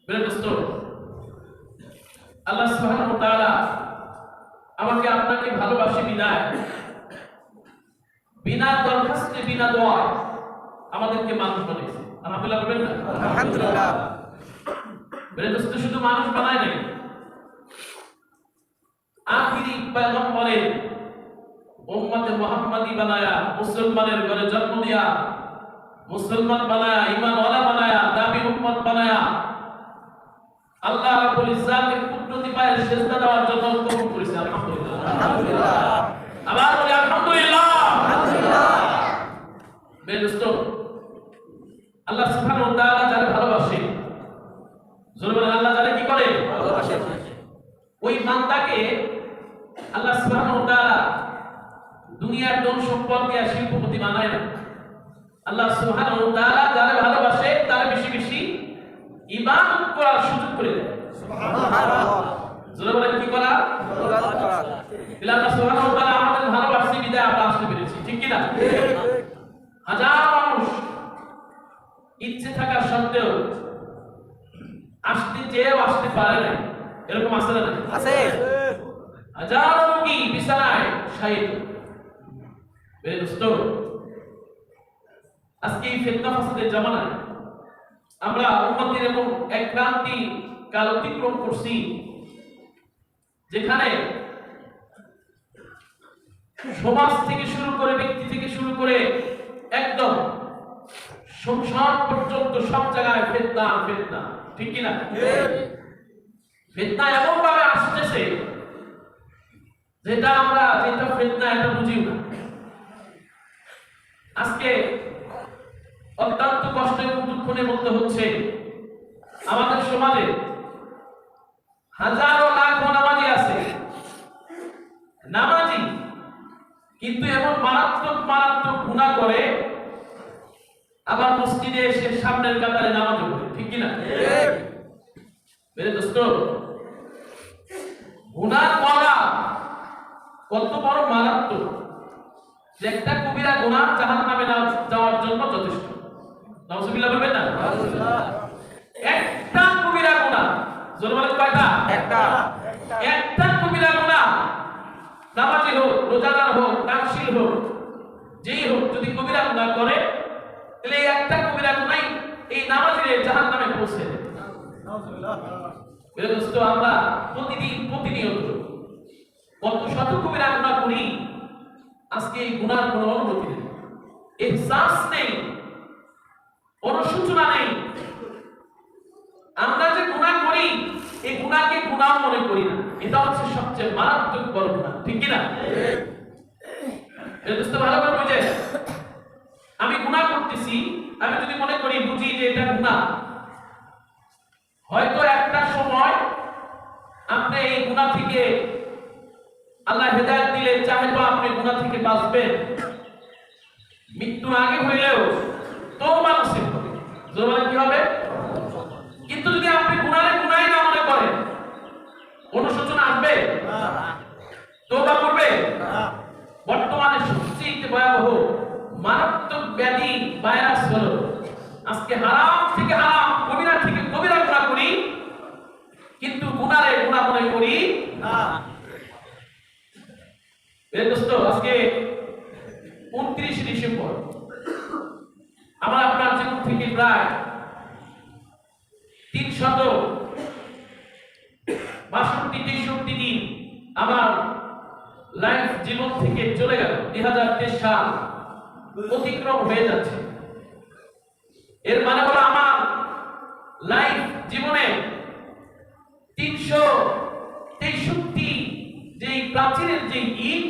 প্রিয় দোস্ত, আল্লাহ সুবহানাহু ওয়া তাআলা আমাকে আপনাকে ভালোবাসে বিনায়, বিনা দরখাস্তে বিনা দোয়ায় আমাদেরকে মানুষ বানিয়েছে। আলহামদুলিল্লাহ বলবেন না? আলহামদুলিল্লাহ। প্রিয় দোস্ত, শুধু মানুষ বানায় নাই, আখিরি পয়গম্বরের উম্মতে মুহাম্মাদি বানায়া, মুসলমানের ঘরে জন্ম দিয়া, মুসলমান বানায়া, ঈমানওয়ালা বানায়া, দাবি উম্মত বানায়া আল্লাহ রাব্বুল ইজ্জাতের কুদরতি পায়ে সিজদা দেওয়ার জন্য কবুল করেছে। আলহামদুলিল্লাহ, আলহামদুলিল্লাহ। আবার বলি আলহামদুলিল্লাহ, আলহামদুলিল্লাহ। প্রিয় দোস্ত, আল্লাহ সুবহানাহু ওয়া তাআলা যারা ভালোবাসে, জোরে বলেন আল্লাহ যারা কি করে? ভালোবাসে। ওই বান্দাকে আল্লাহ সুবহানাহু ওয়া তাআলা দুনিয়ার ধন সম্পদ দিয়ে শিল্পপতি বানায় না। আল্লাহ সুবহানাহু ওয়া তাআলা যারা ভালোবাসে তারা বেশি বেশি ইবাদত করার সুযোগ করে দেয়। সুবহানাল্লাহ। জোরে বলেন কি করা? ইবাদত করা। আল্লাহ সুবহানাহু ওয়া তাআলা আমাদের ভালোবাসে বিদায় আমরা আসতে পেরেছি, ঠিক কি না? হাজার মানুষ ইচ্ছে থাকা সত্ত্বেও আসতে চেয়েও আসতে পারে না, এরকম আছে না? আছে। হাজার রোগী বিছানায় শায়িত। প্রিয় দোস্ত, আজকে এই ফিতনা ফাসাদের জামানায় আমরা উম্মতের এবং এক ক্রান্তি কাল অতিক্রম করছি, যেখানে সমাজ থেকে শুরু করে, ব্যক্তি থেকে শুরু করে একদম সংসার পর্যন্ত সব জায়গায় ফিতনা ফিতনা, ঠিক কি না? ফিতনা এমন ভাবে আসতেছে যেটা আমরা যেটা ফিতনা এটা বুঝিও না। আজকে অত্যন্ত কষ্ট এবং দুঃখের মধ্যে হচ্ছে আমাদের সমাজে হাজারো লাখ নামাজি আছে, নামাজি কিন্তু এমন মারাত্মক মারাত্মক গুনাহ করে, আবার মসজিদে এসে সামনের কাতারে নামাজ পড়ে, ঠিক কি না? মেরে দোস্ত, গুনাহ করা কত বড় মারাত্মক যে একটা কবিরা গুনাহ জাহান্নামে যাওয়ার জন্য যথেষ্ট। নাউজুবিল্লাহ বলবেন না? একটা কবিরা গুনাহ, জোরে বলেন কয়টা? একটা কবিরা গুনাহ, নামাজি হোক, রোজাদার হোক, দানশীল হোক, যেই হোক, যদি কবিরা গুনাহ করে তাহলে এই একটা কবিরা গুনাহ এই নামাজির জাহান্নামে পৌঁছে দেয়। প্রিয় দোস্ত, আমরা প্রতিনিয়ত কত শত কবিরা গুনাহ করি, আজকে এই গুনার কোনো অনুমতি নেই, ইহসাস নেই, অনুশোচনা নেই। আমরা যে গুনাহ করি এই গুনাহকে গুনাহ মনে করি না, এটা হচ্ছে সবচেয়ে মারাত্মক বড় গুনাহ, ঠিক কি না? দোস্ত, ভালো করে বুঝে, আমি গুনাহ করতেছি, আমি যদি মনে করি, বুঝি যে এটা গুনাহ, হয়তো একটা সময় আপনি এই গুনাহ থেকে আল্লাহ হেদায়েত দিলে চাহে তো আপনি গুনাহ থেকে বাঁচবেন, মৃত্যুর আগে হইলেও তওবা নসিব হবে। জোরে কি হবে? কিন্তু যদি আপনি গুনাহে গুনাহই না মনে করেন, অনুশোচনা আসবে? তওবা করবে? বর্তমানে সবচেয়ে ভয়াবহ মারাত্মক ব্যাধি ভাইরাস হলো আজকে হারাম থেকে হারাম, কবিরা থেকে কবিরা গুনাহ করি, কিন্তু গুনাহে গুনাহ মনে করি না। এই দোস্ত, আজকে 29 ডিসেম্বর আমার আপনার জীবন থেকে প্রায় 362 দিন আমার লাইফ জীবন থেকে চলে গেল। 2023 সাল অতিক্রম হয়ে যাচ্ছে। এর মানে হলো আমার লাইফ জীবনে 363 যেই প্রাচীনের যে ঈদ,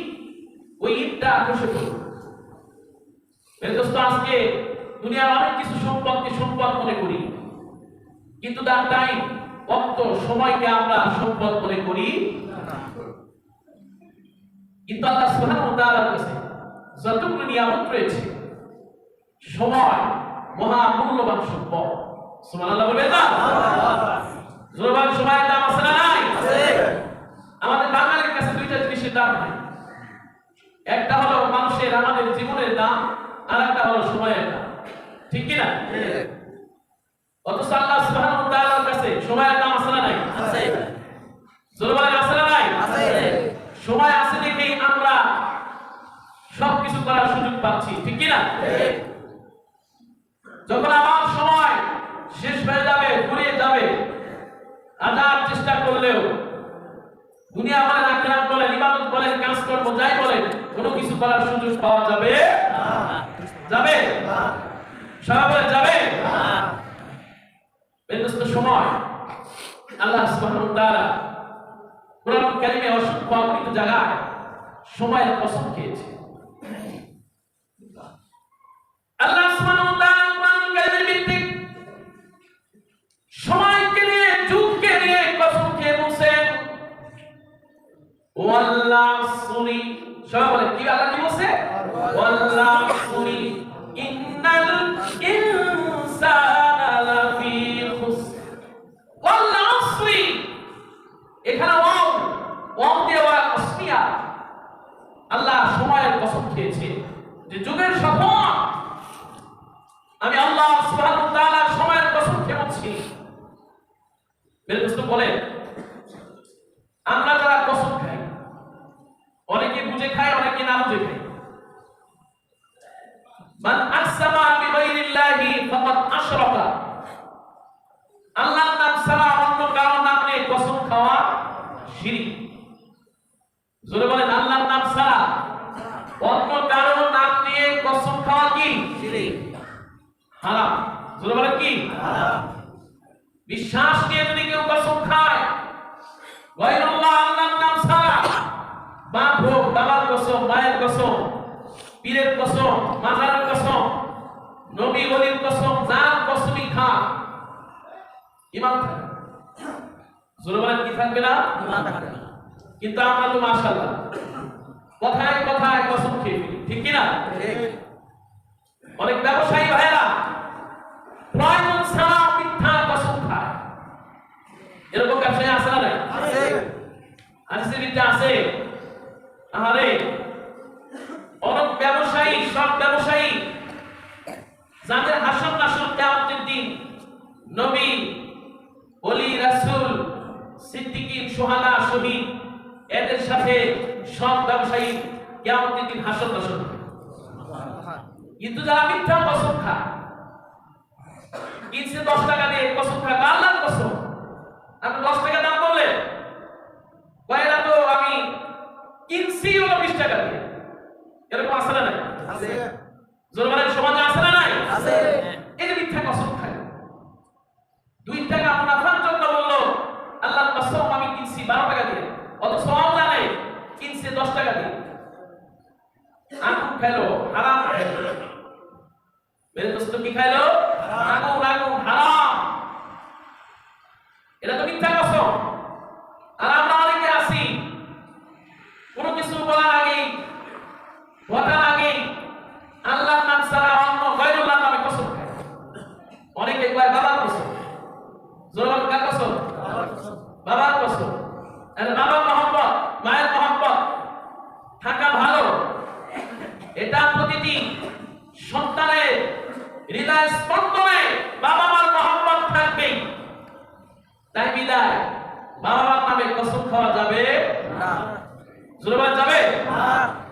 ওই ঈদটা খসে পড়ল। আজকে দুনিয়ার অনেক কিছু সম্পদকে সম্পদ মনে করি, কিন্তু তার টাইম অত সময়কে আমরা সম্পদ মনে করি। কিন্তু আল্লাহ সুবহানাহু ওয়া তাআলার কাছে যতগুলো নিয়ামত রয়েছে, সময় মহা মূল্যবান সম্পদ। সুবহানাল্লাহ বলবেন না? জোরবান সময়ের দাম আছে না নাই? আমাদের বাঙালির কাছে দুইটা জিনিসের দাম নাই, একটা হলো মানুষের আমাদের জীবনের দাম, আর একটা হলো সময়ের দাম, ঠিক কি না? অথচ আল্লাহ সুবহানাহু ওয়া তাআলার কাছে সময়ের দাম আছে না নাই? আছে জোরে বলেন আছে না নাই? আছে সময় আছে দেখেই আমরা সবকিছু করার সুযোগ পাচ্ছি, ঠিক কি না? যখন আমার সময় শেষ হয়ে যাবে, ফুরিয়ে যাবে, হাজার চেষ্টা করলেও দুনিয়া বলেন, আখিরাত বলেন, ইবাদত বলেন, কাজ কর্ম যাই বলেন, কোনো কিছু করার সুযোগ পাওয়া যাবে যাবে সবাই বলে যাবে। বেদস্ত সময় আল্লাহ সুবহানাহু ওয়া তাআলা কোরআন কারীমে অসংখ্য অগণিত জায়গায় সময়ের কসম খেয়েছে। আল্লাহ সুবহানাহু ওয়া তাআলা কোরআন কারীমের ভিত্তিক সময়কে নিয়ে, যুগকে নিয়ে কসম খেয়ে বলছেন ওয়াল্লাসরি। সবাই বলে কি আল্লাহ কি বলছে? ওয়াল্লাসরি ইন্নাল ইনসানা লাফি খুসর। ওয়াল্লাসরি এখানে ওয়াও দিয়ে ওয়া আসমিয়া, আল্লাহ সময়ের কসম খেয়েছে যে যুগের শপথ আমি আল্লাহ সুবহানাহু ওয়া তাআলা সময়ের কসম খেয়ে বলছি। মেরে দোস্ত বলেন, আমরা যারা কসম খাই, অনেকে বুঝে খায়, অনেকে না বুঝে খায়। মান আকসামা বিগাইরিল্লাহি ফাকাদ আশরাকা। আল্লাহর নাম ছাড়া অন্য কারো নাম নিয়ে কসম খাওয়া শিরক। জোরে বলেন, আল্লাহর নাম ছাড়া অন্য কারো নাম নিয়ে কসম খাওয়া কি? শিরক হারাম। জোরে বলেন কি? হারাম বিশ্বাস নিয়ে যদি কেউ কসম খায় গায়রুল্লাহ, আল্লাহর নাম ছাড়া, বাপ হোক, বাবার কসম, মায়ের কসম, পীরের কসম, মাজারের কসম, নবী ওলির কসম, যার কসমই খা, ঈমান থাকে। জোরে বলেন কি থাকবে না? ঈমান থাকবে না। কিন্তু আমরা তো মাশাআল্লাহ কথায় কথায় কসম খেয়ে ফেলি, ঠিক কি না? ঠিক অনেক ব্যবসায়ী ভাইরা প্রয়োজন ছাড়া মিথ্যা কসম খায়। এরকম ব্যবসায়ী আছে না নাই? আছে হাদিসের ভিতরে আছে। আরে অনেক ব্যবসায়ী, সব ব্যবসায়ী যাদের হাসর নাসর কিয়ামতের দিন নবী, ওলি, রাসূল, সিদ্দিকীন, শুহাদা, শহীদ এদের সাথে সব ব্যবসায়ী কিয়ামতের দিন হাসর নাসর হবে। কিন্তু যারা মিথ্যা কসম খায়, কিনছে 10 টাকা দিয়ে কসম খায়, আল্লাহর কসম আপনি 10 টাকা দাম বললেন, কয়রা তো আমি কিনছি হলো 20 টাকা দিয়ে। এরকম আছে না নাই? আছে জোরে বলেন সমাজে আছে না নাই? আছে এই যে মিথ্যা কসম খায়, 2 টাকা মুনাফার জন্য বললো আল্লাহর কসম আমি কিনছি 12 টাকা দিয়ে, অথচ সওয়াব জানে কিনছে 10 টাকা দিয়ে। আগুন খাইলো, হারাম খাইলো। মেরে দোস্ত কি খাইলো? আগুন, আগুন, হারাম। এটা তো মিথ্যা কসম। আর আমরা অনেকে আছি কোনো কিছু বলার আগে, ঘটার আগে আল্লাহর নাম ছাড়া অন্য গায়রুল্লাহর নামে কসম খায়। অনেকে কয় বাবার কসম। জোরে বলেন কার কসম? বাবার কসম। আরে বাবার মহব্বত, মায়ের মহব্বত থাকা ভালো, এটা প্রতিটি সন্তানের হৃদয় স্পন্দনে বাবা মার মহব্বত থাকবেই। তাই বিদায় বাবা মার নামে কসম খাওয়া যাবে না জোরে বলা যাবে? না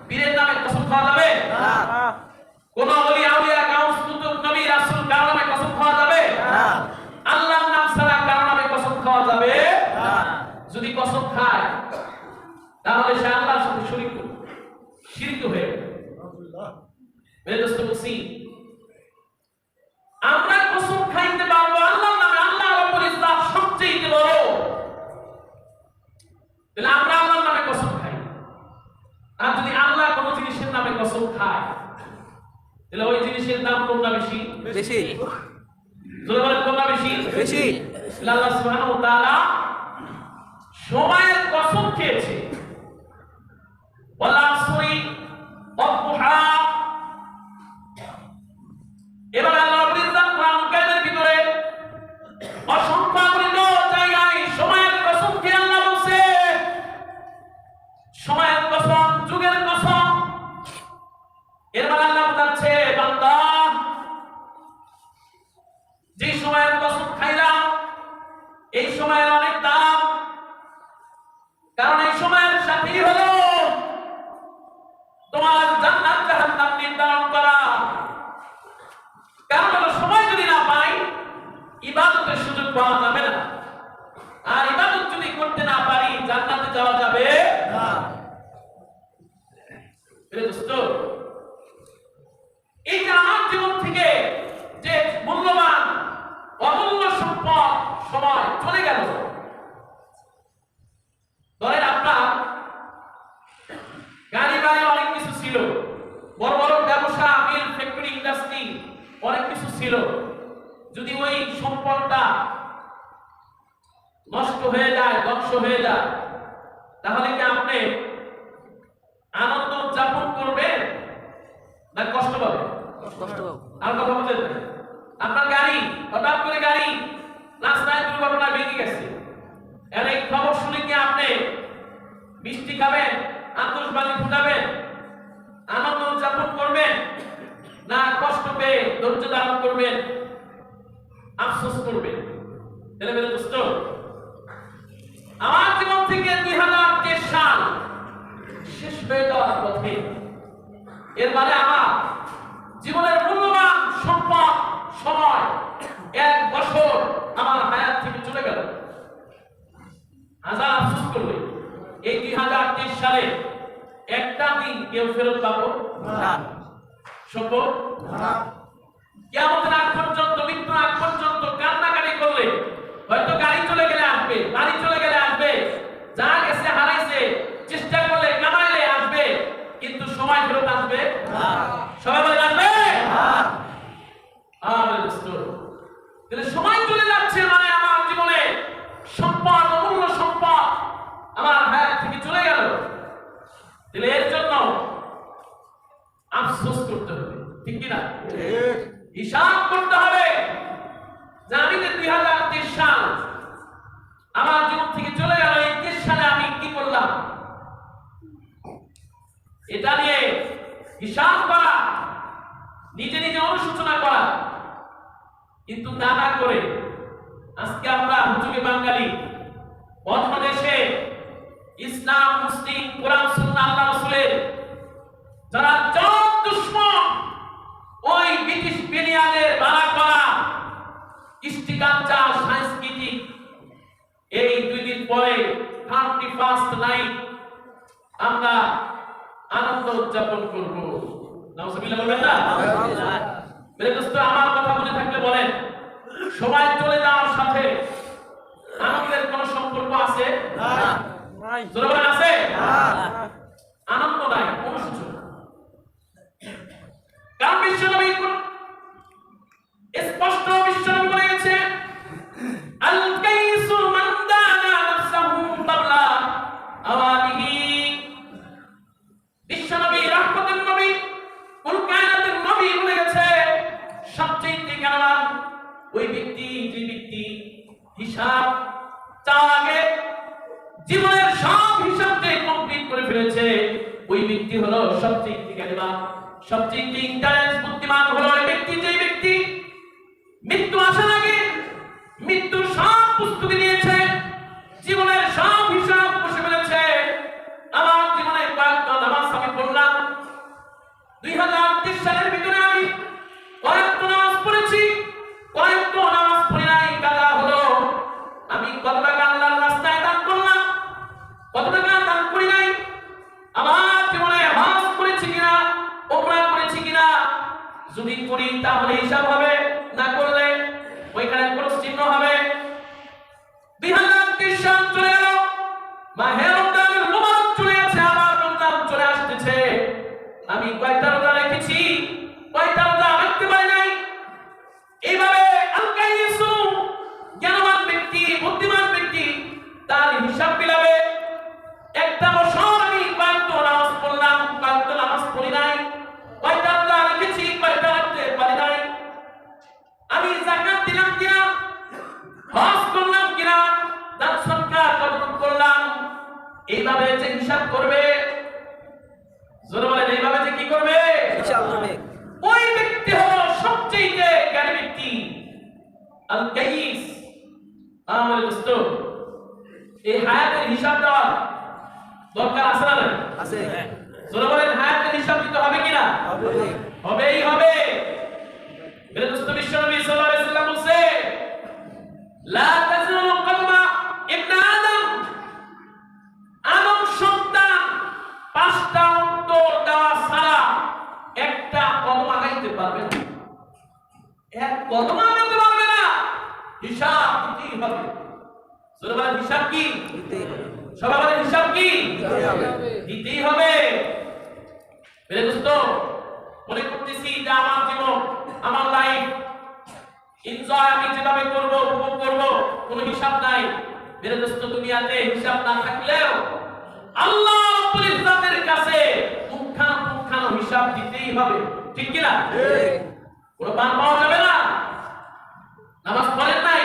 পীরের নামে কসম খাওয়া যাবে? না কোন ওলি, আউলিয়া, গাউস, কুতুব, নবী, রাসূল কারো নামে কসম খাওয়া যাবে? না আল্লাহর নাম ছাড়া কারো নামে কসম খাওয়া যাবে? না যদি কসম খায় তাহলে সে আল্লাহর সাথে শরীক করবে, শিরক হয়ে যাবে। মেরে দোস্ত বলছি, আমরা কসম খাইতে পারবো আল্লাহর নামে, আল্লাহ রাব্বুল ইজ্জত সবচেয়ে বড়। তাহলে আমরা আল্লাহর নামে কসম খাই। আর যদি আল্লাহ কোনো জিনিসের নামে কসম খায় তাহলে ওই জিনিসের দাম কোনটা বেশি? বেশি জোরে বলেন কোনটা বেশি? বেশি আল্লাহ সুবহানাহু ওয়া তাআলা সময়ের কসম খেয়েছে। ওয়াল আসরি ওয়াদ-দুহা। এবার আল্লাহ রাব্বুল ইজ্জত কোরআন কারীমের ভিতরে অসংখ্য অগণিত জায়গায় সময়ের কসম খেয়ে আল্লাহ বলছে, সময়ের কসম, যুগের কসম। এবার আল্লাহ বলছে, বান্দা যে সময়ের কসম খাইলাম এই সময়ের অনেক দাম, কারণ এই সময়ের সাথেই হলো তোমার জান্নাত জাহান্নাম নির্ধারণ করা। কারণ হলো সময় যদি না পাই ইবাদতের সুযোগ পাওয়া যাবে না, আর ইবাদত যদি করতে না পারি জান্নাতে যাওয়া যাবে না। দোস্ত, এই যে আমার জীবন থেকে যে মূল্যবান অমূল্য সম্পদ সময় চলে গেল, ধরেন আপনার গাড়ি বাড়ি অনেক কিছু ছিল, বড় বড় ব্যবসা, মিল, ফ্যাক্টরি, ইন্ডাস্ট্রি অনেক কিছু ছিল। যদি ওই সম্পদটা নষ্ট হয়ে যায়, ধ্বংস হয়ে যায়, তাহলে কি আপনি আনন্দ উদযাপন করবেন না কষ্ট পাবেন? কষ্ট পাবো। আর কথা বলছেন না? আপনার গাড়ি হঠাৎ করে গাড়ি রাস্তায় দুর্ঘটনা ভেঙে গেছে, এর এই খবর শুনে কি আপনি মিষ্টি খাবেন, আতশবাজি ফুটাবেন, আনন্দ উদযাপন করবেন, না কষ্ট পেয়ে ধৈর্য ধারণ করবেন, আফসোস করবেন? তাহলে মেরে দোস্ত, আমার জীবন থেকে 2023 সাল শেষ হয়ে যাওয়ার পথে, এর মানে আমার জীবনের মূল্যবান সম্পদ সময় 1 বছর আমার হায়াত থেকে চলে গেল। হাজার আফসোস করবে, এই 2023 সালে একটা দিন কেউ ফেরত পাবো না। সম্ভব না। কিয়ামতের আগ পর্যন্ত, মৃত্যুর আগ পর্যন্ত কান্নাকাটি করলে হয়তো গাড়ি চলে গেলে আসবে, বাড়ি চলে গেলে আসবে, যা গেছে হারাইছে চেষ্টা করলে কামাইলে আসবে, কিন্তু সময় ফেরত আসবে না। সবাই বলে আসবে না। আমার দোস্ত, তাহলে সময় চলে যাচ্ছে মানে আমার জীবনে সম্পদ, অমূল্য সম্পদ আমার হায়াত থেকে চলে গেল। তাহলে এর জন্য আফসোস করতে হবে, ঠিক কিনা? ঠিক। হিসাব করতে হবে যে আমি যে 2023 সাল আমার জীবন থেকে চলে গেল, এই 23 সালে আমি কি করলাম, এটা নিয়ে হিসাব করা, নিজে নিজে অনুশোচনা করা। কিন্তু তা না করে আজকে আমরা হুজুগে বাঙালি অন্য দেশে ইসলাম, মুসলিম, কোরআন, সুন্নাহ, আল্লাহ রাসূলের যারা চরম দুশমন, ওই ব্রিটিশ বিনিয়াদের বাড়া করা কৃষ্টিকালচার, সাংস্কৃতিক, এই 2 দিন পরে 31st নাইট আমরা আনন্দ উদযাপন করব। নাউজুবিল্লাহ বলবেন না? আলহামদুলিল্লাহ। মেরে দোস্ত, আমার কথা মনে থাকলে বলেন, সময় চলে যাওয়ার সাথে আনন্দের কোন সম্পর্ক আছে? না। নাই। জোরে বলেন, আছে? না। আনন্দ নাই, অনুশোচনা। কারণ বিশ্বনবী স্পষ্ট বিশ্বনবী বলে গেছে, আল কাইসু মান দানা নাফসাহু ক্বাবলা আওয়ানিহি। বিশ্বনবী রাহমাতুল নবী, কুল কায়নাতের নবী বলে গেছে, সবচেয়ে জ্ঞানবান ওই ব্যক্তি, যে ব্যক্তি হিসাব চাওয়ার আগে জীবনের সব হিসাব যে কমপ্লিট করে ফেলেছে, ওই ব্যক্তি হলো সবচেয়ে জ্ঞানবান, সবচেয়ে ইন্টেলিজেন্ট, বুদ্ধিমান হলো ওই ব্যক্তি, যে ব্যক্তি মৃত্যু আসার আগে মৃত্যুর সব প্রস্তুতি নিয়েছে, জীবনের সব হিসাব বসে ফেলেছে। আমার জীবনে কয়েকটা নামাজ আমি পড়লাম, 2023 সালের ভিতরে আমি কয়েকটা নামাজ পড়েছি, কয়েকটা নামাজ পড়ি নাই, কাজা হলো। আমি কত টাকা আল্লাহর রাস্তায় দান করলাম, কত টাকা দান করি নাই, আমার জীবনে হজ করেছি কিনা, উমরা করেছি কিনা, যদি করি তাহলে হিসাব হবে, না করলে ওইখানে ক্রস চিহ্ন হবে। 2023 সাল চলে গেল, মাহে রমজানের মোবারক চলে গেছে, আমার রমজান চলে আসতেছে। আমি কয়টা রোজা রেখেছি, কয়টা রোজা রাখতে পারি নাই। এইভাবে আল কাইসু, জ্ঞানবান ব্যক্তি, বুদ্ধিমান ব্যক্তি তার হিসাব মিলাবে। একটা বছর আমি কয়েকটা নামাজ পড়লাম, কয়েকটা নামাজ পড়ি নাই, কয়টা রোজা রেখেছি, কয়টা রাখতে পারি নাই, আমি যাকাত দিলাম কিনা, হজ করলাম কিনা, দান সদকা কতটুকু করলাম, এইভাবে যে হিসাব করবে, জোরে বলেন, এইভাবে যে কি করবে, হিসাব করবে। ওই ব্যক্তি হলো সবচেয়ে জ্ঞানী ব্যক্তি, আল কাইস। আমার দোস্ত এই হায়াতের হিসাব দেওয়া দরকার আছে না নাই? আছে জোরে বলেন হায়াতের হিসাব দিতে হবে কিনা? হবে হবেই হবে। মেরে দোস্ত বিশ্বনবী সাল্লাল্লাহু আলাইহি ওয়াসাল্লাম বলছে লা তাজুলু কদমা ইবনে আদম, আদম সন্তান পাঁচটা উত্তর দেওয়া ছাড়া একটা কদম আগাইতে পারবে না, এক কদম আগাইতে পারবে না, হিসাব দিতেই হবে। জোরে বলেন হিসাব কি? দিতেই হবে সবাই বলেন হিসাব কি? দিতেই হবে দিতেই হবে। মেরে দোস্ত মনে করতেছি যে আমার জীবন, আমার লাইফ এনজয় আমি যেভাবে করব, উপভোগ করব, কোনো হিসাব নাই। মেরে দোস্ত দুনিয়াতে হিসাব না থাকলেও আল্লাহ রাব্বুল ইজ্জতের কাছে পুঙ্খানুপুঙ্খানু হিসাব দিতেই হবে, ঠিক কি না? ঠিক কোনো পান পাওয়া যাবে না। নামাজ পড়েন নাই,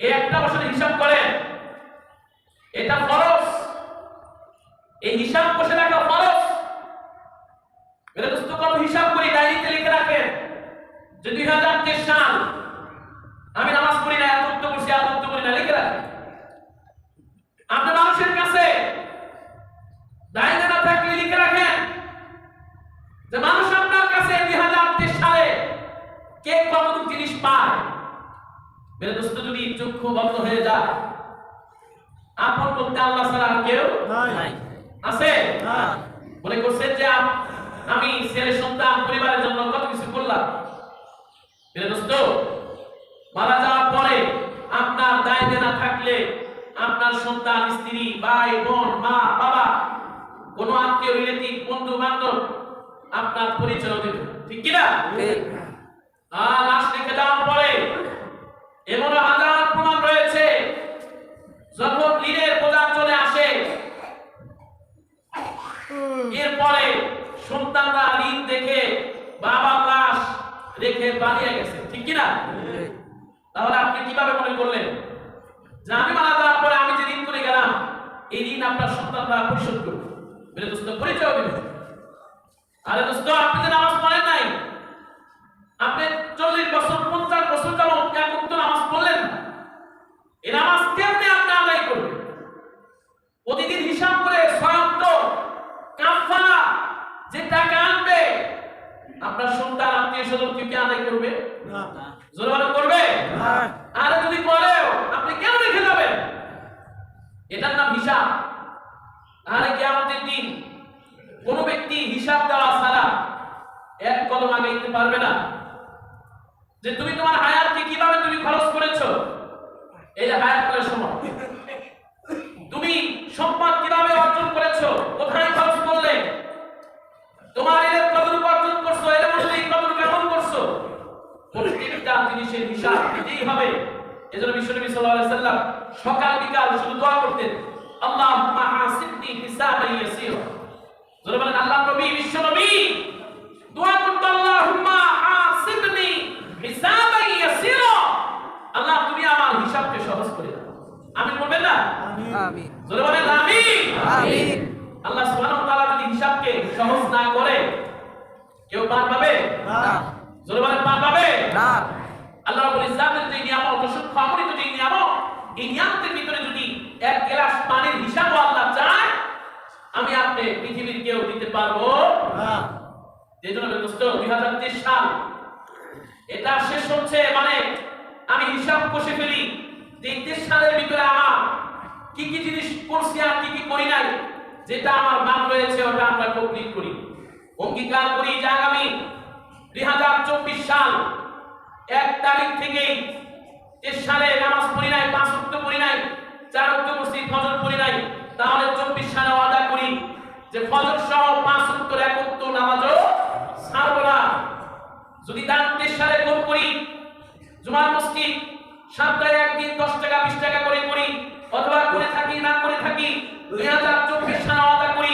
এই একটা বছরের হিসাব করেন, এটা ফরজ, এই হিসাব বসে রাখা ফরজ। মেরে দোস্ত কত হিসাব করি ডায়েরিতে লিখে রাখেন যে 2023 সাল আমি নামাজ পড়ি না, এত উত্তর করছি, এত উত্তর করি না, লিখে রাখেন। আপনি মানুষের কাছে ডায়েরি না থাকলে লিখে রাখেন যে মানুষ আপনার কাছে 2023 সালে কে কতটুকু জিনিস পায়। মেরে দোস্ত যদি চক্ষু বন্ধ হয়ে যায়, আপন বলতে আল্লাহ ছাড়া আর কেউ নাই আছে? না মনে করছেন যে আমি ছেলে সন্তান পরিবারের জন্য কত কিছু করলাম। মেরে দোস্ত মারা যাওয়ার পরে আপনার দায় দেনা থাকলে আপনার সন্তান, স্ত্রী, ভাই, বোন, মা, বাবা, কোন আত্মীয়, রিলেটিভ, বন্ধু বান্ধব আপনার পরিচয় দেবে, ঠিক কি না? ঠিক আর লাশ রেখে যাওয়ার পরে এমনও হাজার প্রমাণ রয়েছে, যখন ঋণের বোঝা চলে আসে এরপরে সন্তানরা ঋণ দেখে বাবার লাশ রেখে পালিয়ে গেছে, ঠিক কি না? ঠিক তাহলে আপনি কিভাবে মনে করলেন যে আমি মারা যাওয়ার পরে আমি যে ঋণ করে গেলাম এই ঋণ আপনার সন্তানরা পরিশোধ করবে? মেরে দোস্ত পরিচয় দেবে। আরে দোস্ত আপনি যে নামাজ পড়েন নাই, আপনি 40 বছর 50 বছর যাবত এক ওয়াক্ত নামাজ পড়লেন না, এই নামাজ কেমনে আপনি আদায় করবেন? প্রতিদিন হিসাব করে 6 ওয়াক্ত কাফারা যে টাকা আনবে আপনার সন্তান, আত্মীয় স্বজন কি আদায় করবে? না জোরে বলেন করবে? না আর যদি করেও আপনি কেন রেখে যাবেন? এটার নাম হিসাব। তাহলে কিয়ামতের দিন কোন ব্যক্তি হিসাব দেওয়া ছাড়া এক কদম আগাইতে পারবে না। যে তুমি তোমার হায়াতকে কিভাবে তুমি খরচ করেছো, এই যে হায়াত করার সময় তুমি সম্পদ কিভাবে অর্জন করেছো, কোথায় খরচ করলে, তোমার এর কতটুকু অর্জন করছো, এর মধ্যে এই কতটুকু কেমন করছো, প্রত্যেকটা জিনিসের হিসাব দিতেই হবে। এজন্য বিশ্বনবী সাল্লাল্লাহু আলাইহি ওয়াসাল্লাম সকাল বিকাল শুধু দোয়া করতেন, আল্লাহুম্মা হাসিবনি হিসাবান ইয়াসীরা। জোরে বলেন আল্লাহ নবী, বিশ্বনবী দোয়া করতেন, আল্লাহুম্মা হাসিবনি হিসাবান ইয়াসীরা, আল্লাহ তুমি আমার হিসাবকে সহজ করে দাও। আমিন বলবেন না? আমিন জোরে বলেন আমিন। আমিন আল্লাহ সুবহানাহু ওয়া তাআলা যদি হিসাবকে সহজ না করে কেউ পার পাবে? না জোরে বলেন পার পাবে? না আল্লাহ রাব্বুল ইজ্জাতের যে নিয়ামত, অসংখ্য অগণিত যে নিয়ামত, এই নিয়ামতের ভিতরে যদি এক গ্লাস পানির হিসাবও আল্লাহ চায়, আমি আপনি পৃথিবীর কেউ দিতে পারবো না এই জন্য দোস্ত 2023 সাল এটা শেষ হচ্ছে, মানে আমি হিসাব কষে ফেলি 23 সালের ভিতরে আমার কি কি জিনিস করছি আর কি কি করি নাই, যেটা আমার বাদ রয়েছে ওটা আমরা কমপ্লিট করি। অঙ্গীকার করি যে আগামী 2024 সাল 1 তারিখ থেকেই 23 সালে নামাজ পড়ি নাই, 5 ওয়াক্ত পড়ি নাই, 4 ওয়াক্ত পড়ছি, ফজর পড়ি নাই, তাহলে 24 সালে ওয়াদা করি যে ফজর সহ 5 ওয়াক্ত এক ওয়াক্ত নামাজও ছাড়ব না। যদি 23 সালে গোল করি, জুমার মসজিদ সপ্তাহে একদিন 10 টাকা 20 টাকা করে করি, অথবা করে থাকি না করে থাকি, 2024 সালে ওয়াদা করি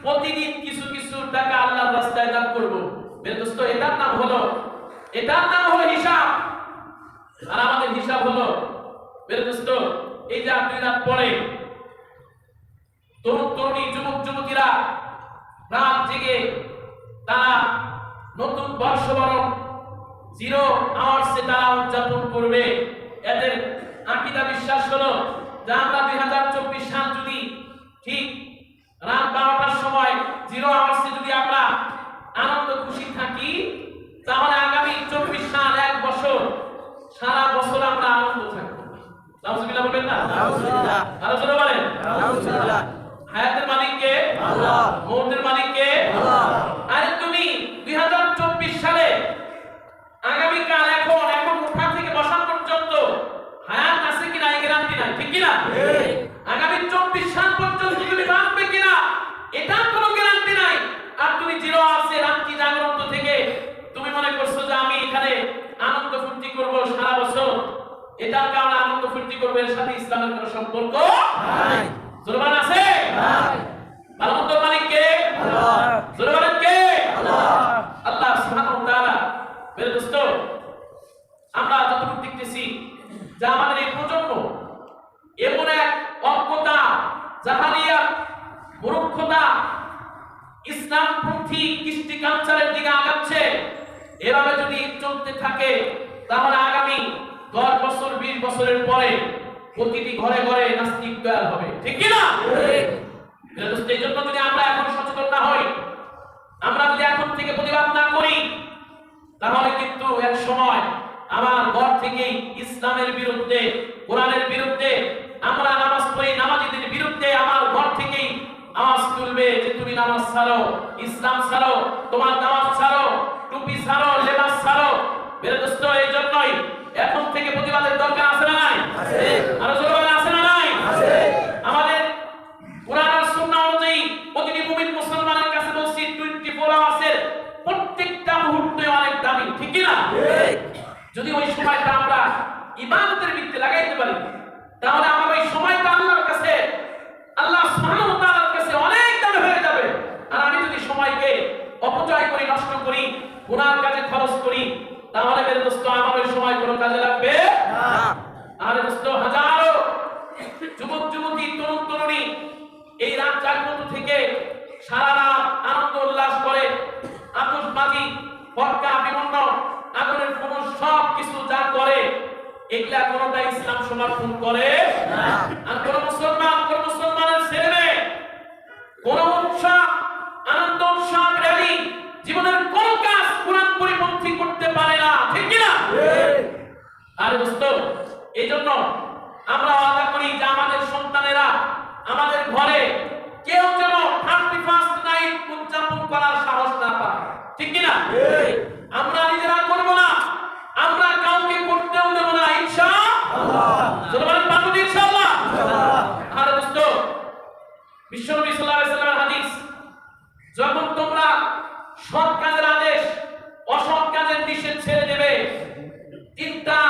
প্রতিদিন কিছু কিছু টাকা আল্লাহর রাস্তায় দান করব। মেরে দোস্ত এটার নাম হলো হিসাব। আর আমাদের হিসাব হলো মেরে দোস্ত এই যে আপনি রাত পরে তরুণ তরুণী যুবক যুবতীরা রাত জেগে তারা নতুন বর্ষবরণ 0 আওয়ার্সে তারা উদযাপন করবে। এদের আকিদা যে আমরা 2024 সাল যদি ঠিক রাত 12টার সময় 0 আওয়ার্সে যদি আমরা আনন্দ খুশি থাকি, তাহলে আগামী 24 সাল 1 বছর সারা বছর আমরা আনন্দ থাকবো। নাউজুবিল্লাহ বলবেন না? নাউজুবিল্লাহ। আরো জোরে বলেন। নাউজুবিল্লাহ। হায়াতের মালিক কে? আল্লাহ। মৌতের মালিক কে? আল্লাহ। আরে তুমি 2024 সালে আগামী কাল এখন উঠা থেকে বসা পর্যন্ত হায়াত আছে কিনা এই গ্যারান্টি নাই, ঠিক কিনা? আগামী 24 সাল পর্যন্ত তুমি বাঁচবে কিনা এটার কোনো গ্যারান্টি নাই। আর তুমি 0 আছে রাত্রি জাগরণ থেকে তুমি মনে করছো যে আমি এখানে আনন্দ ফুর্তি করব সারা বছর, এটার কারণে আনন্দ ফুর্তি করবে, এর সাথে ইসলামের কোনো সম্পর্ক নাই। জোরবান আছে? নাই। ভালোমন্দের মালিক কে? আল্লাহ। জোরবান কে? আল্লাহ। আল্লাহ সুবহানাহু ওয়া তাআলা। মেরে দোস্ত, আমরা যতটুকু দেখতেছি যে আমাদের এই প্রজন্ম এমন এক অজ্ঞতা, জাহালিয়াত, মূর্খতা, ইসলামপন্থী কৃষ্টি কালচারের দিকে আগাচ্ছে। এভাবে যদি চলতে থাকে তাহলে আগামী 10 বছর 20 বছরের পরে প্রতিটি ঘরে ঘরে নাস্তিক তৈরি হবে, ঠিক কি না? এই জন্য যদি আমরা এখন সচেতন না হই, আমরা যদি এখন থেকে প্রতিবাদ না করি, তাহলে কিন্তু এক সময় আমার ঘর থেকেই ইসলামের বিরুদ্ধে, কোরআনের বিরুদ্ধে, আমরা নামাজ পড়ি নামাজীদের বিরুদ্ধে আমার ঘর থেকেই আওয়াজ তুলবে যে তুমি নামাজ ছাড়ো, ইসলাম ছাড়ো, তোমার নামাজ ছাড়ো, টুপি ছাড়ো, লেবাস ছাড়ো। মেরে দোস্ত, এই জন্যই এখন থেকে প্রতিবাদের দরকার আছে না নাই? আছে। আরো জোরে বলেন, আছে না নাই? আছে। আমাদের কোরআন আর সুন্নাহ অনুযায়ী প্রতিটি মুমিন মুসলমানের কাছে বলছি 24 আওয়ার্সের প্রত্যেকটা মুহূর্তে অনেক দামি, ঠিক কি না? ঠিক। যদি ওই সময়টা আমরা ইবাদতের ভিত্তিতে লাগাইতে পারি, তাহলে আমার ওই সময়টা আল্লাহর কাছে, আল্লাহ সুবহানাহু ওয়া তাআলার কাছে অনেক দামি হয়ে যাবে। আর আমি যদি সময়কে অপচয় করি, নষ্ট করি, গুনার কাজে খরচ করি, তাহলে মেরে দোস্ত আমার ওই সময় কোনো কাজে লাগবে না। আর দোস্ত, হাজারো যুবক যুবতী, তরুণ তরুণী এই রাত জাগ্রত থেকে সারা রাত আনন্দ উল্লাস করে, আতশবাজি, ফটকা, বিভিন্ন আগুনের ফুলুস সব কিছু যা করে, এগুলা কোনটা ইসলাম সমর্থন করে না। আর কোন মুসলমানের ছেলে কোন উৎসব, আনন্দ উৎসব, র্যালি, জীবনের কোন কাজ কোরআন পরিপন্থী করতে পারে না, ঠিক কি না? আরে দোস্ত, এই জন্য আমরা ওয়াদা করি যে আমাদের সন্তানেরা আমাদের ঘরে কেউ যেন 31st নাইট উদযাপন করার সাহস না পায়, ঠিক কি না? আমরা নিজেরা করব না, আমরা কাউকে করতেও দেব না, ইনশাআল্লাহ। চলো বলেন পারবো ইনশাআল্লাহ। আরে দোস্ত, বিশ্বনবী সাল্লাল্লাহু আলাইহি ওয়াসাল্লামের হাদিস, যখন তোমরা সৎ কাজের আদেশ, অসৎ কাজের নিষেধ ছেড়ে দেবে, 3টা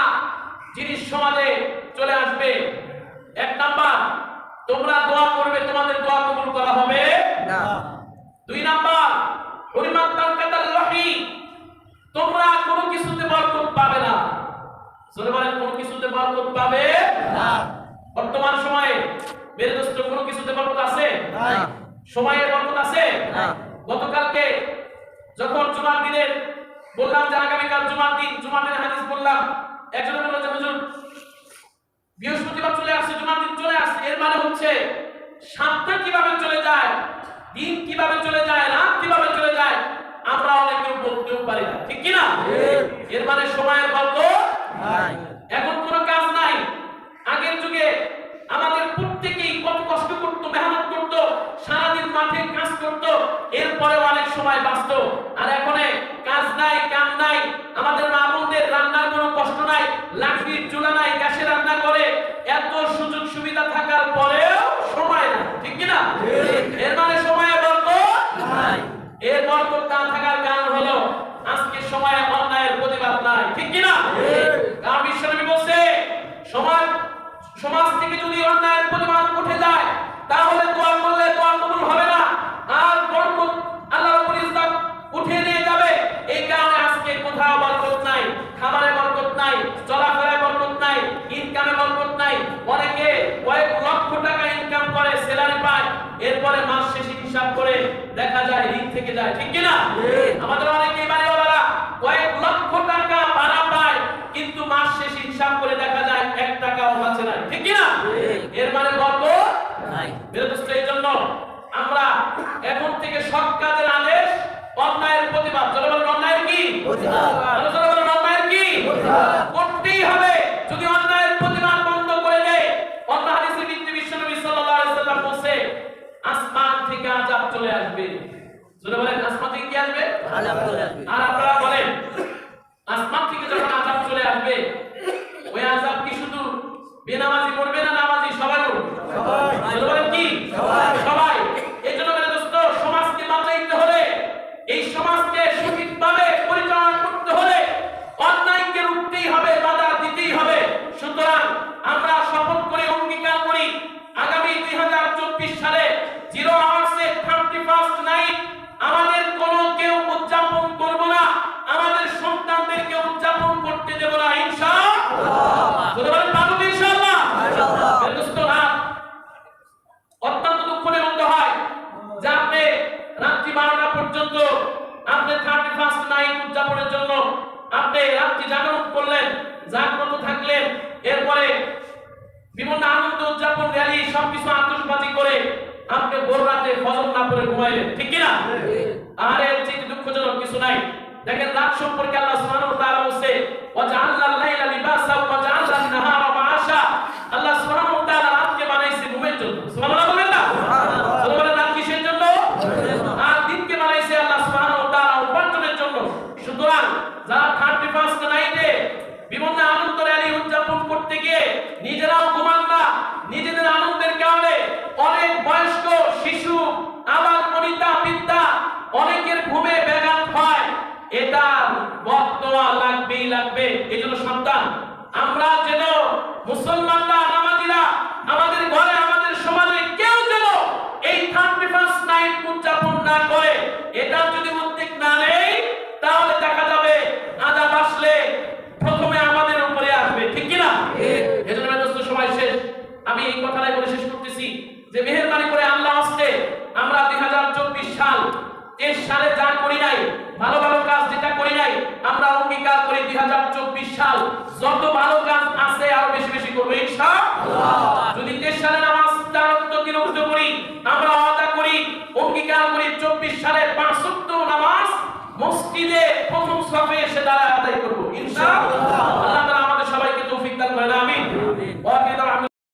জিনিস সমাজে চলে আসবে। 1 নাম্বার, তোমরা দোয়া করবে, তোমাদের দোয়া কবুল করা হবে না। 2 নাম্বার, হুরিমাত বারাকাতুল রহি, তোমরা কোনো কিছুতে বরকত পাবে না। জোরে বলেন, কোনো কিছুতে বরকত পাবে না। বর্তমান সময়ে মেরে দোস্ত কোনো কিছুতে বরকত আছে? না। সময়ের বরকত আছে? না। গতকালকে যখন জুমার দিনের বললাম যে আগামীকাল জুমার দিন, জুমার দিনের হাদিস বললাম, একজন বলল যে হুজুর বৃহস্পতিবার চলে আসছে, জুমার দিন চলে আসছে, এর মানে হচ্ছে সপ্তাহ কিভাবে চলে যায়, দিন কিভাবে চলে যায়, রাত কিভাবে চলে যায়, আমরা অনেকেও বলতেও পারি না, ঠিক কি না? এর মানে সময়ের বরকত নাই। এখন কোনো কাজ নাই। আগের যুগে আমাদের প্রত্যেকেই কত কষ্ট করতো, মেহনত করতো, সারাদিন মাঠে কাজ করতো, এরপরে অনেক সময় বাঁচতো। আর এখন কাজ নাই, কাম নাই, আমাদের মা বোনদের রান্নার কোনো কষ্ট নাই, লাকড়ির চুলা নাই, গ্যাসে রান্না করে, এত সুযোগ সুবিধা থাকার পরেও সময় নাই, ঠিক কি না? এর মানে সময়ে বরকত নাই। এর বরকত না থাকার কারণ হলো আজকে সময়ে অন্যায়ের প্রতিবাদ নাই, ঠিক কি না? কারণ বিশ্বনবী বলছে সমাজ থেকে যদি অন্যায়ের প্রতিবাদ উঠে যায়, তাহলে দোয়া করলে দোয়া কবুল হবে না, আর বরকত আল্লাহ রাব্বুল ইজ্জত উঠিয়ে নিয়ে যাবে। এই কারণে আজকে কোথাও বরকত নাই, খাবারে বরকত নাই, চলাফেরায় বরকত নাই, ইনকামে বরকত নাই। অনেকে কয়েক লক্ষ টাকা ইনকাম করে, স্যালারি পায়, এরপরে মাস শেষে হিসাব করে দেখা যায় ঋণ থেকে যায়, ঠিক কি না? আমাদের অনেকেই বাড়িওয়ালারা কয়েক লক্ষ টাকা ভাড়া পায়, কিন্তু মাস শেষে হিসাব করে দেখা যায় 1 টাকাও বাঁচে না, ঠিক কি না? এর এখন থেকে সৎ কাজের আদেশ, অন্যায়ের প্রতিবাদ। চলো বলেন অন্যায়ের কি? প্রতিবাদ। চলো বলেন অন্যায়ের কি? করতেই হবে। যদি অন্যায়ের প্রতিবাদ বন্ধ করে দেয়, অন্য হাদিসে বিশ্বনবী সাল্লাল্লাহু আলাইহি ওয়াসাল্লাম বলেছে আসমান থেকে আযাব চলে আসবে। চলো বলেন আসমান থেকে কি আসবে? আযাব চলে আসবে। আর আপনারা বলেন আসমান থেকে যখন আযাব চলে আসবে, ওই আযাব কি শুধু বেনামাজি করবে না নামাজি সবাই করবে? সবাই। চলো বলেন কি? সবাই। এই জন্য বলে দোস্ত, সমাজকে বাঁচাইতে হলে, এই সমাজকে সঠিকভাবে পরিচালনা করতে হলে অন্যায়কে রুখতেই হবে, বাধা দিতেই হবে। সুতরাং আমরা শপথ করে অঙ্গীকার করি, আগামী 2024 সালে 0 আওয়ার্সে 31st নাইট আমাদের কোনো কেউ উদযাপন করব না, আমাদের সন্তানদেরকে উদযাপন করতে দেব না ইনশাআল্লাহ। বলেন পারবো তো ইনশাআল্লাহ? দোস্ত না, অত্যন্ত দুঃখের মধ্যে হয় যে আপনি রাত্রি 12টা পর্যন্ত আপনি 31st নাইট উদযাপনের জন্য আপনি রাত্রি জাগরণ করলেন, জাগ্রত থাকলেন, এরপরে বিভিন্ন আনন্দ উদযাপন র্যালি সবকিছু আতশবাজি করে আপনি ভোর রাতে ফজর না পড়ে ঘুমাইলেন, ঠিক কি না? আর এর চেয়ে দুঃখজনক কিছু নাই। দেখেন রাত সম্পর্কে আল্লাহ সুবহানাহু ওয়া তাআলা বলেছে ওয়াজআলনাল লাইলা লিবাসা ওয়া জাআলনান নাহারা মাআশা। আল্লাহ সুবহানাহু ওয়া তাআলা রাতকে বানাইছে ঘুমের জন্য। সুবহানাল্লাহ বলেন না? সুবহানাল্লাহ। রাত কিসের জন্য? আর দিনকে বানাইছে আল্লাহ সুবহানাহু ওয়া তাআলা উপার্জনের জন্য। সুতরাং যারা 31st নাইটে বিভিন্ন আনন্দ র্যালি উদযাপন করতে গিয়ে নিজেরাও ঘুমান না, নিজেদের আনন্দের কারণে অনেক বয়স্ক শিশু, আবার বনিতা বৃদ্ধা অনেকের ঘুমে ব্যাঘাত হয়, এটা বদদোয়া লাগবেই লাগবে। এই জন্য সন্তান, আমরা যেন মুসলমানরা, নামাজিরা, আমাদের ঘরে আমাদের সমাজে কেউ যেন এই 31st নাইট উদযাপন না করে, এটা যদি উদ্যোগ না নেই তাহলে দেখা যাবে আযাব আসলে প্রথমে আমাদের উপরে আসবে, ঠিক কি না? এজন্য দোস্ত সময় শেষ, আমি এই কথাটাই বলে শেষ করতেছি যে মেহেরবানি করে আল্লাহ আস্তে আমরা 2024 সাল, এই সালে যা করি নাই, ভালো ভালো কাজ যেটা করি নাই, আমরা অঙ্গীকার করি 2024 সাল যত ভালো কাজ আছে আরো বেশি বেশি করব ইনশাআল্লাহ।